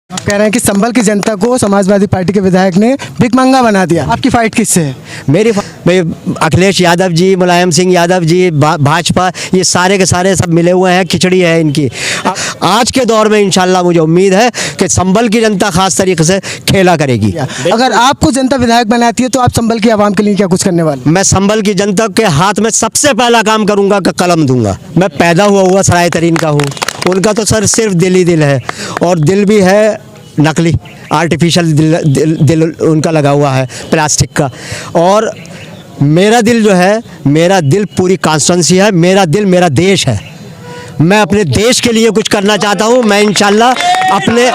आप कह रहे हैं कि संभल की जनता को समाजवादी पार्टी के विधायक ने भिखमंगा बना दिया। आपकी फाइट किससे है? मैं अखिलेश यादव जी, मुलायम सिंह यादव जी, भाजपा, ये सारे के सारे सब मिले हुए हैं, खिचड़ी है इनकी। आज के दौर में इंशाल्लाह मुझे उम्मीद है कि संभल की जनता खास तरीके से खेला करेगी। अगर आपको जनता विधायक बनाती है तो आप संभल की आवाम के लिए क्या कुछ करने वाले? मैं संभल की जनता के हाथ में सबसे पहला काम करूंगा कि कलम दूंगा। मैं पैदा हुआ सराय तरीन का हूँ। उनका तो सर सिर्फ दिल ही दिल है, और दिल भी है नकली, आर्टिफिशियल दिल उनका लगा हुआ है प्लास्टिक का। और मेरा दिल जो है, मेरा दिल पूरी कॉन्स्टिट्यूंसी है, मेरा दिल मेरा देश है। मैं अपने देश के लिए कुछ करना चाहता हूँ। मैं इंशाल्लाह अपने,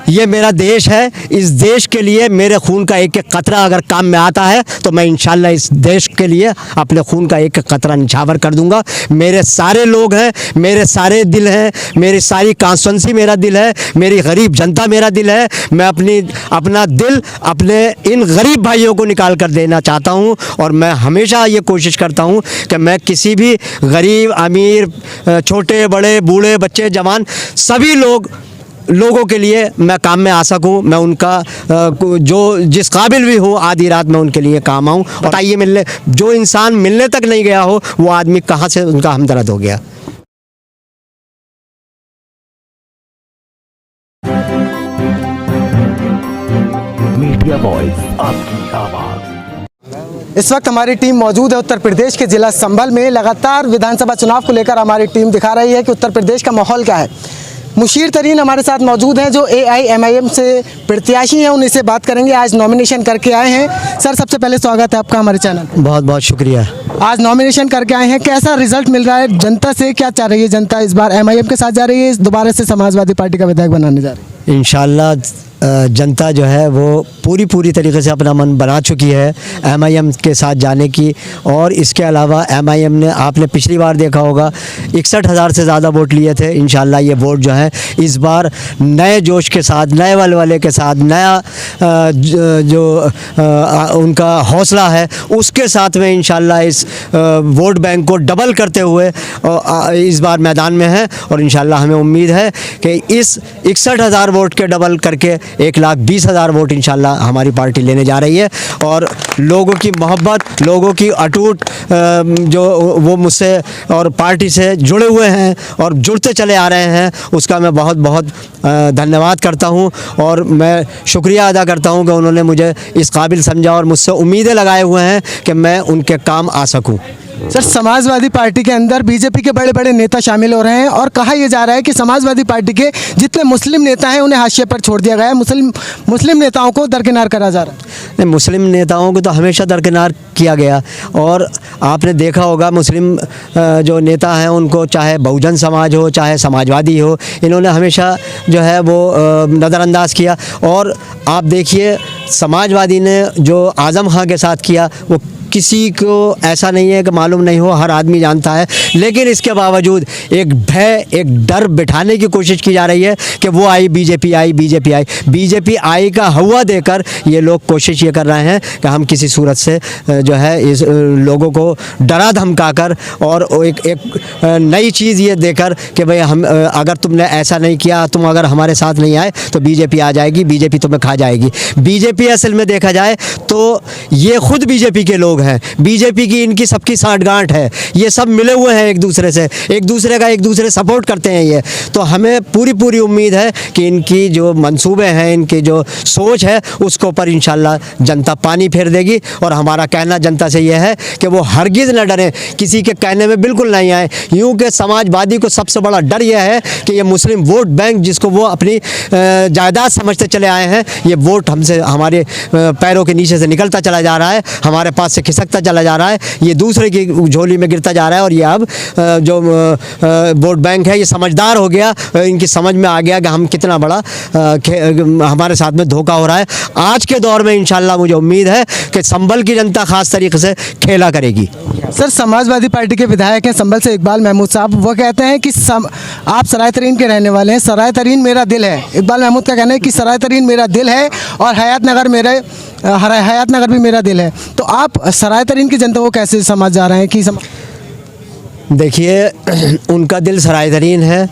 ये मेरा देश है, इस देश के लिए मेरे खून का एक एक कतरा अगर काम में आता है तो मैं इंशाल्लाह इस देश के लिए अपने खून का एक एक कतरा निछावर कर दूंगा। मेरे सारे लोग हैं, मेरे सारे दिल हैं, मेरी सारी कॉन्स्टिट्यूंसी मेरा दिल है, मेरी गरीब जनता मेरा दिल है। मैं अपना दिल अपने इन गरीब भाइयों को निकाल कर देना चाहता हूं। और मैं हमेशा ये कोशिश करता हूं कि मैं किसी भी गरीब, अमीर, छोटे बड़े, बूढ़े, बच्चे, जवान, सभी लोगों के लिए मैं काम में आ सकूं। मैं उनका जो जिस काबिल भी हो, आधी रात में उनके लिए काम आऊं। बताइए, मिलने जो इंसान मिलने तक नहीं गया हो, वो आदमी कहाँ से उनका हमदर्द हो गया। मीडिया वॉइस, आपकी आवाज़। इस वक्त हमारी टीम मौजूद है उत्तर प्रदेश के जिला संभल में। लगातार विधानसभा चुनाव को लेकर हमारी टीम दिखा रही है कि उत्तर प्रदेश का माहौल क्या है। मुशीर तरीन हमारे साथ मौजूद हैं जो AIMIM से प्रत्याशी हैं, उन्हीं से बात करेंगे। आज नॉमिनेशन करके आए हैं। सर, सबसे पहले स्वागत है आपका हमारे चैनल। बहुत बहुत शुक्रिया। आज नॉमिनेशन करके आए हैं, कैसा रिजल्ट मिल रहा है जनता से? क्या चाह रही है जनता? इस बार MIM के साथ जा रही है, दोबारा से समाजवादी पार्टी का विधायक बनाने जा रही है? इंशाल्लाह जनता जो है वो पूरी तरीके से अपना मन बना चुकी है MIM के साथ जाने की। और इसके अलावा MIM ने, आपने पिछली बार देखा होगा, 61,000 से ज़्यादा वोट लिए थे। इंशाल्लाह ये वोट जो है इस बार नए जोश के साथ, नए वलवले के साथ, नया उनका हौसला है, उसके साथ में इंशाल्लाह इस वोट बैंक को डबल करते हुए इस बार मैदान में है। और इंशाल्लाह हमें उम्मीद है कि इस 61,000 वोट के डबल करके 1,20,000 वोट इंशाल्लाह हमारी पार्टी लेने जा रही है। और लोगों की मोहब्बत, लोगों की अटूट जो वो मुझसे और पार्टी से जुड़े हुए हैं और जुड़ते चले आ रहे हैं, उसका मैं बहुत बहुत धन्यवाद करता हूं। और मैं शुक्रिया अदा करता हूं कि उन्होंने मुझे इस काबिल समझा और मुझसे उम्मीदें लगाए हुए हैं कि मैं उनके काम आ सकूं। सर, समाजवादी पार्टी के अंदर BJP के बड़े बड़े नेता शामिल हो रहे हैं और कहा यह जा रहा है कि समाजवादी पार्टी के जितने मुस्लिम नेता हैं उन्हें हाशिए पर छोड़ दिया गया है, मुस्लिम नेताओं को दरकिनार करा जा रहा है। नहीं, मुस्लिम नेताओं को तो हमेशा दरकिनार किया गया। और आपने देखा होगा मुस्लिम जो नेता हैं उनको, चाहे बहुजन समाज हो, चाहे समाजवादी हो, इन्होंने हमेशा जो है वो नज़रअंदाज किया। और आप देखिए, समाजवादी ने जो आज़म खां के साथ किया, वो किसी को ऐसा नहीं है कि मालूम नहीं हो, हर आदमी जानता है। लेकिन इसके बावजूद एक भय, एक डर बिठाने की कोशिश की जा रही है कि वो आई, BJP आई, BJP आई का हवा देकर ये लोग कोशिश ये कर रहे हैं कि हम किसी सूरत से जो है इस लोगों को डरा धमकाकर और एक नई चीज़ ये देकर कि भाई हम, अगर तुमने ऐसा नहीं किया, तुम अगर हमारे साथ नहीं आए तो BJP आ जाएगी, BJP तुम्हें खा जाएगी। BJP असल में देखा जाए तो ये खुद BJP के लोग हैं। BJP की इनकी सबकी साठगांठ है। ये सब मिले हुए हैं एक दूसरे से, एक दूसरे सपोर्ट करते हैं ये। तो हमें पूरी उम्मीद है कि इनकी जो मंसूबे हैं, इनकी जो सोच है, उसके ऊपर इंशाल्लाह जनता पानी फेर देगी। और हमारा कहना जनता से ये है कि वो हरगिज़ न डरें, किसी के कहने में बिल्कुल नहीं आए। यूँ कि समाजवादी को सबसे बड़ा डर यह है कि ये मुस्लिम वोट बैंक, जिसको वो अपनी जायदाद समझते चले आए हैं, ये वोट हमसे, हमारे पैरों के नीचे से निकलता चला जा रहा है, हमारे पास से खिसकता चला जा रहा है, ये दूसरे की झोली में गिरता जा रहा है। और ये अब जो वोट बैंक है, ये समझदार हो गया, इनकी समझ में आ गया कि हम कितना बड़ा हमारे साथ में धोखा हो रहा है। आज के दौर में इंशाल्लाह मुझे उम्मीद है कि संभल की जनता खास तरीके से खेला करेगी। सर, समाजवादी पार्टी के विधायक हैं संभल से इकबाल महमूद साहब, वो कहते हैं कि आप सराय तरीन के रहने वाले हैं, सराय तरीन मेरा दिल है। इकबाल महमूद का कहना है कि सराय तरीन मेरा दिल है और हयात नगर भी मेरा दिल है। तो आप सराय तरीन की जनता को कैसे समझ जा रहे हैं कि देखिए, उनका दिल सराय तरीन है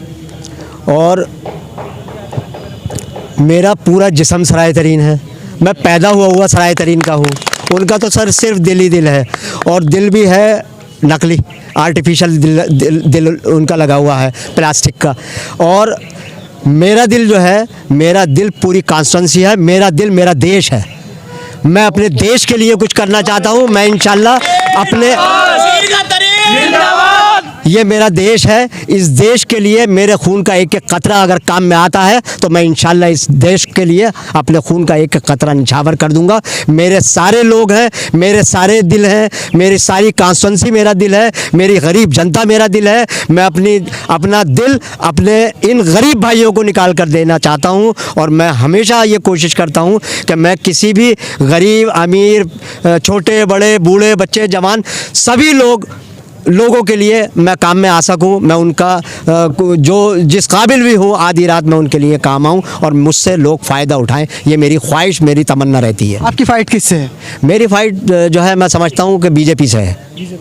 और मेरा पूरा जिस्म सराय तरीन है, मैं पैदा हुआ सराय तरीन का हूँ। उनका तो सर सिर्फ दिल ही दिल है, और दिल भी है नकली, आर्टिफिशियल दिल उनका लगा हुआ है प्लास्टिक का। और मेरा दिल जो है, मेरा दिल पूरी कॉन्स्टिट्यूंसी है, मेरा दिल मेरा देश है। मैं अपने देश के लिए कुछ करना चाहता हूँ। मैं इंशाल्लाह अपने, ये मेरा देश है, इस देश के लिए मेरे खून का एक एक कतरा अगर काम में आता है तो मैं इंशाल्लाह इस देश के लिए अपने खून का एक एक कतरा निछावर कर दूंगा। मेरे सारे लोग हैं, मेरे सारे दिल हैं, मेरी सारी कॉन्स्टिट्यूंसी मेरा दिल है, मेरी गरीब जनता मेरा दिल है। मैं अपना दिल अपने इन गरीब भाइयों को निकाल कर देना चाहता हूँ। और मैं हमेशा ये कोशिश करता हूँ कि मैं किसी भी गरीब अमीर, छोटे बड़े, बूढ़े बच्चे जवान, सभी लोगों के लिए मैं काम में आ सकूं। मैं उनका जो जिस काबिल भी हूं, आधी रात में उनके लिए काम आऊं और मुझसे लोग फ़ायदा उठाएं। ये मेरी ख्वाहिश, मेरी तमन्ना रहती है। आपकी फ़ाइट किससे है? मेरी फ़ाइट जो है, मैं समझता हूं कि बीजेपी से है।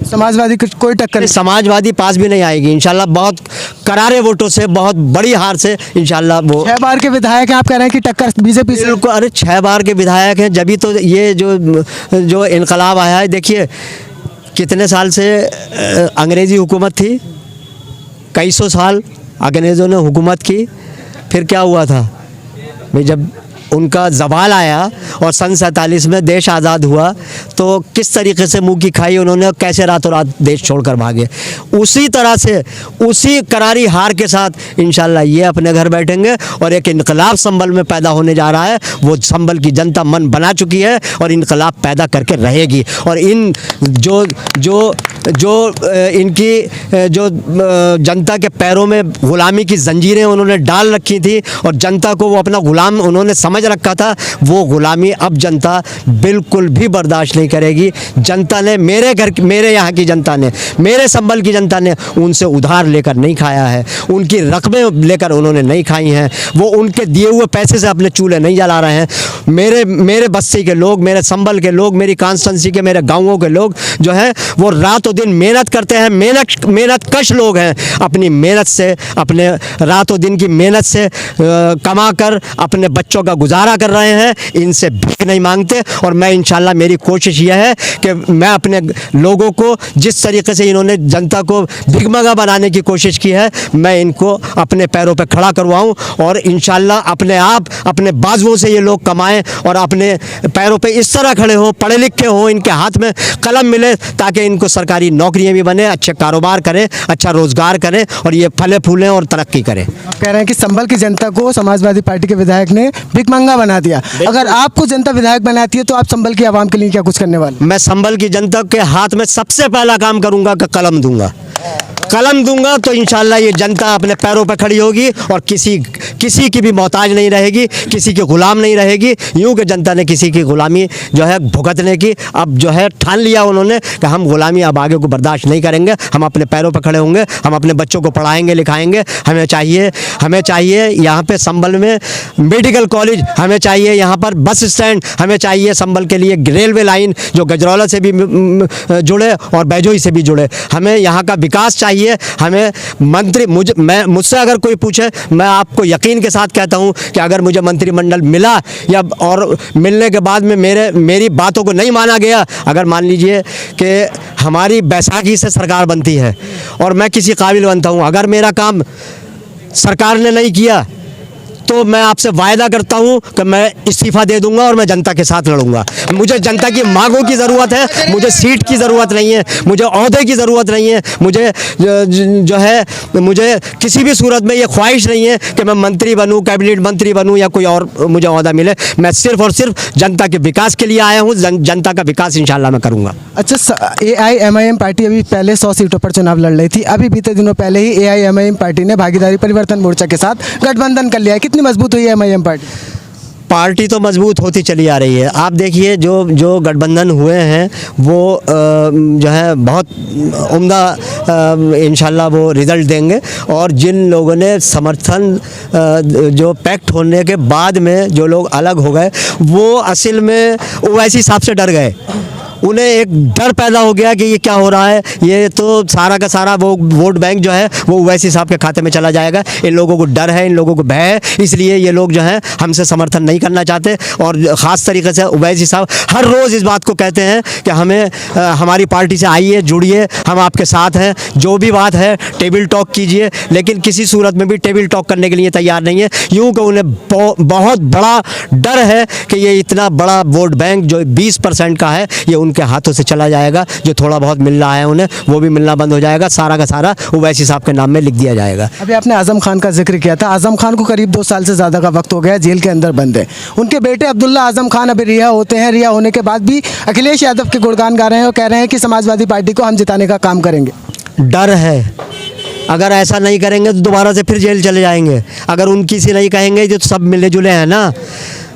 समाजवादी कोई टक्कर नहीं? समाजवादी पास भी नहीं आएगी इंशाल्लाह, बहुत करारे वोटों से, बहुत बड़ी हार से इंशाल्लाह। वो 6 बार के विधायक हैं, आप कह रहे हैं कि टक्कर बीजेपी से? बिल्कुल, अरे 6 बार के विधायक हैं, जब तो ये जो इनकलाब आया है। देखिए कितने साल से अंग्रेज़ी हुकूमत थी, कई सौ साल अंग्रेज़ों ने हुकूमत की। फिर क्या हुआ था भाई, जब उनका ज़वाल आया और सन 47 में देश आज़ाद हुआ तो किस तरीके से मुंह की खाई उन्होंने, कैसे रातों रात देश छोड़कर भागे। उसी तरह से, उसी करारी हार के साथ इंशाल्लाह ये अपने घर बैठेंगे और एक इनकलाब संभल में पैदा होने जा रहा है। वो संभल की जनता मन बना चुकी है और इनकलाब पैदा करके रहेगी। और इन इनकी जनता के पैरों में ग़ुलामी की जंजीरें उन्होंने डाल रखी थी और जनता को वो अपना ग़ुलाम उन्होंने समझ रखा था, वो ग़ुलामी अब जनता बिल्कुल भी बर्दाश्त नहीं करेगी। जनता ने, मेरे यहाँ की जनता ने, मेरे संभल की जनता ने उनसे उधार लेकर नहीं खाया है, उनकी रकमें लेकर उन्होंने नहीं खाई हैं, वो उनके दिए हुए पैसे से अपने चूल्हे नहीं जला रहे हैं। मेरे बस्ती के लोग, मेरे संभल के लोग, मेरी कॉन्स्टिट्यूंसी के, मेरे गाँवों के लोग जो है वो रातों दिन मेहनत करते हैं, मेहनत कश लोग हैं। अपनी मेहनत से, अपने रातों दिन की मेहनत से कमा कर अपने बच्चों का गुजारा कर रहे हैं, इनसे भीख नहीं मांगते। और मैं इंशाल्लाह, मेरी कोशिश यह है कि मैं अपने लोगों को, जिस तरीके से इन्होंने जनता को भिगमगा बनाने की कोशिश की है, मैं इनको अपने पैरों पर खड़ा करवाऊं और इंशाल्लाह अपने आप, अपने बाजुओं से ये लोग कमाएं और अपने पैरों पे इस तरह खड़े हों, पढ़े लिखे हों, इनके हाथ में कलम मिले ताकि इनको सरकारी नौकरियां भी बने, अच्छे कारोबार करें, अच्छा रोज़गार करें और ये फले फूलें और तरक्की करें। आप कह रहे हैं कि संभल की जनता को समाजवादी पार्टी के विधायक ने भिखमंगा बना दिया। अगर आपको जनता विधायक बनाती है तो आप संभल की आवाम के लिए क्या कुछ करने वाले? मैं संभल की जनता के हाथ में सबसे पहला काम करूंगा कि कलम दूंगा तो इंशाल्लाह ये जनता अपने पैरों पर खड़ी होगी और किसी की भी मोहताज नहीं रहेगी, किसी के गुलाम नहीं रहेगी। यूँ कि जनता ने किसी की गुलामी जो है भुगतने की अब जो है ठान लिया उन्होंने कि हम गुलामी अब आगे को बर्दाश्त नहीं करेंगे, हम अपने पैरों पर खड़े होंगे, हम अपने बच्चों को पढ़ाएंगे लिखाएंगे। हमें चाहिए यहाँ पे संभल में मेडिकल कॉलेज, हमें चाहिए यहाँ पर बस स्टैंड, हमें चाहिए संभल के लिए रेलवे लाइन जो गजरौला से भी जुड़े और बैजोई से भी जुड़े। हमें यहाँ का विकास चाहिए। हमें मंत्री, मुझसे अगर कोई पूछे, मैं आपको यकीन के साथ कहता हूँ कि अगर मुझे मंत्रिमंडल मिला या और मिलने के बाद में मेरी बातों को नहीं माना गया, अगर मान लीजिए कि हमारी बैसाखी से सरकार बनती है और मैं किसी काबिल बनता हूँ, अगर मेरा काम सरकार ने नहीं किया तो मैं आपसे वायदा करता हूं कि मैं इस्तीफ़ा दे दूंगा और मैं जनता के साथ लड़ूंगा। मुझे जनता की मांगों की ज़रूरत है, मुझे सीट की ज़रूरत नहीं है, मुझे ओहदे की ज़रूरत नहीं है, मुझे किसी भी सूरत में ये ख्वाहिश नहीं है कि मैं मंत्री बनूं, कैबिनेट मंत्री बनूं या कोई और मुझे ओहदा मिले। मैं सिर्फ़ और सिर्फ जनता के विकास के लिए आया हूँ, जनता का विकास इंशाल्लाह मैं करूँगा। अच्छा, AIMIM पार्टी अभी पहले 100 सीटों पर चुनाव लड़ रही थी, अभी बीते दिनों पहले ही AIMIM पार्टी ने भागीदारी परिवर्तन मोर्चा के साथ गठबंधन कर लिया है। कितनी मजबूत हुई है MIM पार्टी? तो मजबूत होती चली आ रही है। आप देखिए जो गठबंधन हुए हैं वो जो है बहुत उम्दा इंशाल्लाह वो रिज़ल्ट देंगे। और जिन लोगों ने समर्थन जो पैक्ट होने के बाद में जो लोग अलग हो गए, वो असल में ओवैसी साहब से डर गए। उन्हें एक डर पैदा हो गया कि ये क्या हो रहा है, ये तो सारा का सारा वो वोट बैंक जो है वो ओवैसी साहब के खाते में चला जाएगा। इन लोगों को डर है, इन लोगों को भय है, इसलिए ये लोग जो हैं हमसे समर्थन नहीं करना चाहते। और ख़ास तरीके से ओवैसी साहब हर रोज़ इस बात को कहते हैं कि हमें हमारी पार्टी से आइए, जुड़िए, हम आपके साथ हैं, जो भी बात है टेबल टॉक कीजिए, लेकिन किसी सूरत में भी टेबल टॉक करने के लिए तैयार नहीं है। यूँ कि उन्हें बहुत बड़ा डर है कि ये इतना बड़ा वोट बैंक जो 20% का है ये उनके हाथों से चला जाएगा। जो थोड़ा बहुत मिल रहा है उन्हें वो भी मिलना बंद हो जाएगा, सारा का सारा ओवैसी साहब के नाम में लिख दिया जाएगा। अभी आपने आजम खान का जिक्र किया था। आजम खान को करीब 2 साल से ज़्यादा का वक्त हो गया, जेल के अंदर बंद है। उनके बेटे अब्दुल्ला आजम खान अभी रिहा होते हैं। रिहा होने के बाद भी अखिलेश यादव के गुणगान गा रहे हैं और कह रहे हैं कि समाजवादी पार्टी को हम जिताने का काम करेंगे। डर है, अगर ऐसा नहीं करेंगे तो दोबारा से फिर जेल चले जाएंगे। अगर उनकी से नहीं कहेंगे जो सब मिले जुले हैं ना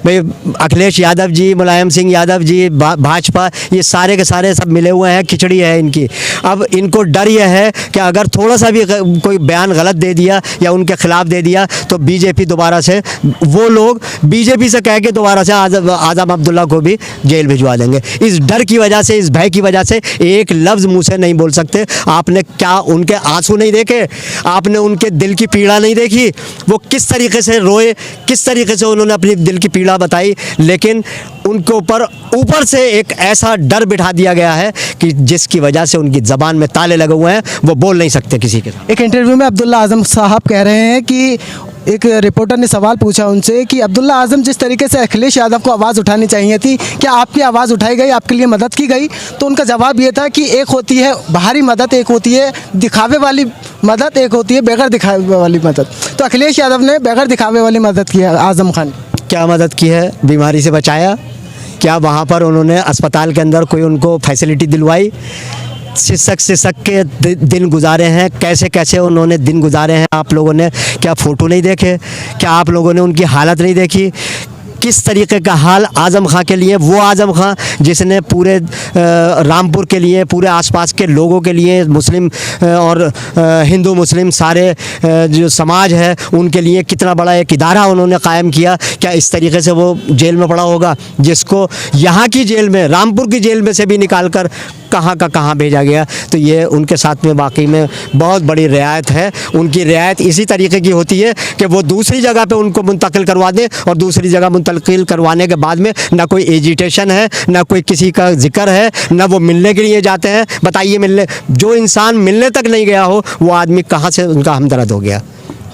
भाई, अखिलेश यादव जी, मुलायम सिंह यादव जी, भाजपा, ये सारे के सारे सब मिले हुए हैं, खिचड़ी है इनकी। अब इनको डर यह है कि अगर थोड़ा सा भी कोई बयान गलत दे दिया या उनके खिलाफ दे दिया तो बीजेपी दोबारा से, वो लोग बीजेपी से कह के दोबारा से आजम अब्दुल्ला को भी जेल भिजवा देंगे। इस डर की वजह से, इस भय की वजह से एक लफ्ज़ मुँह से नहीं बोल सकते। आपने क्या उनके आंसू नहीं देखे? आपने उनके दिल की पीड़ा नहीं देखी? वो किस तरीके से रोए, किस तरीके से उन्होंने अपनी दिल की पीड़ा बताई, लेकिन उनके ऊपर से एक ऐसा डर बिठा दिया गया है कि जिसकी वजह से उनकी ज़बान में ताले लगे हुए हैं, वो बोल नहीं सकते किसी के साथ। एक इंटरव्यू में अब्दुल्ला आजम साहब कह रहे हैं कि एक रिपोर्टर ने सवाल पूछा उनसे कि अब्दुल्ला आजम जिस तरीके से अखिलेश यादव को आवाज़ उठानी चाहिए थी, क्या आपकी आवाज़ उठाई गई, आपके लिए मदद की गई? तो उनका जवाब ये था कि एक होती है बाहरी मदद, एक होती है दिखावे वाली मदद, एक होती है बगैर दिखावे वाली मदद। तो अखिलेश यादव ने बगैर दिखावे वाली मदद की है। आजम खान क्या मदद की है? बीमारी से बचाया। क्या वहाँ पर उन्होंने अस्पताल के अंदर कोई उनको फैसिलिटी दिलवाई? सिसक के दिन गुजारे हैं, कैसे कैसे उन्होंने दिन गुजारे हैं। आप लोगों ने क्या फ़ोटो नहीं देखे? क्या आप लोगों ने उनकी हालत नहीं देखी? किस तरीके का हाल आज़म खां के लिए, वो आज़म खां जिसने पूरे रामपुर के लिए, पूरे आसपास के लोगों के लिए, मुस्लिम और हिंदू मुस्लिम सारे जो समाज है उनके लिए कितना बड़ा एक इदारा उन्होंने कायम किया। क्या इस तरीके से वो जेल में पड़ा होगा जिसको यहाँ की जेल में, रामपुर की जेल में से भी निकाल कर कहाँ का कहाँ भेजा गया? तो ये उनके साथ में वाकई में बहुत बड़ी रियायत है। उनकी रियायत इसी तरीके की होती है कि वो दूसरी जगह पे उनको मुंतकिल करवा दें और दूसरी जगह मुंतकिल करवाने के बाद में ना कोई एजिटेशन है, ना कोई किसी का जिक्र है, ना वो मिलने के लिए जाते हैं। बताइए, मिलने जो इंसान मिलने तक नहीं गया हो वो आदमी कहाँ से उनका हमदर्द हो गया?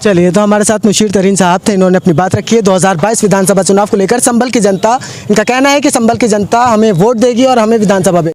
चलिए, तो हमारे साथ मुशीर तरीन साहब थे, इन्होंने अपनी बात रखी है 2022 विधानसभा चुनाव को लेकर। संभल की जनता, इनका कहना है कि संभल की जनता हमें वोट देगी और हमें विधानसभा में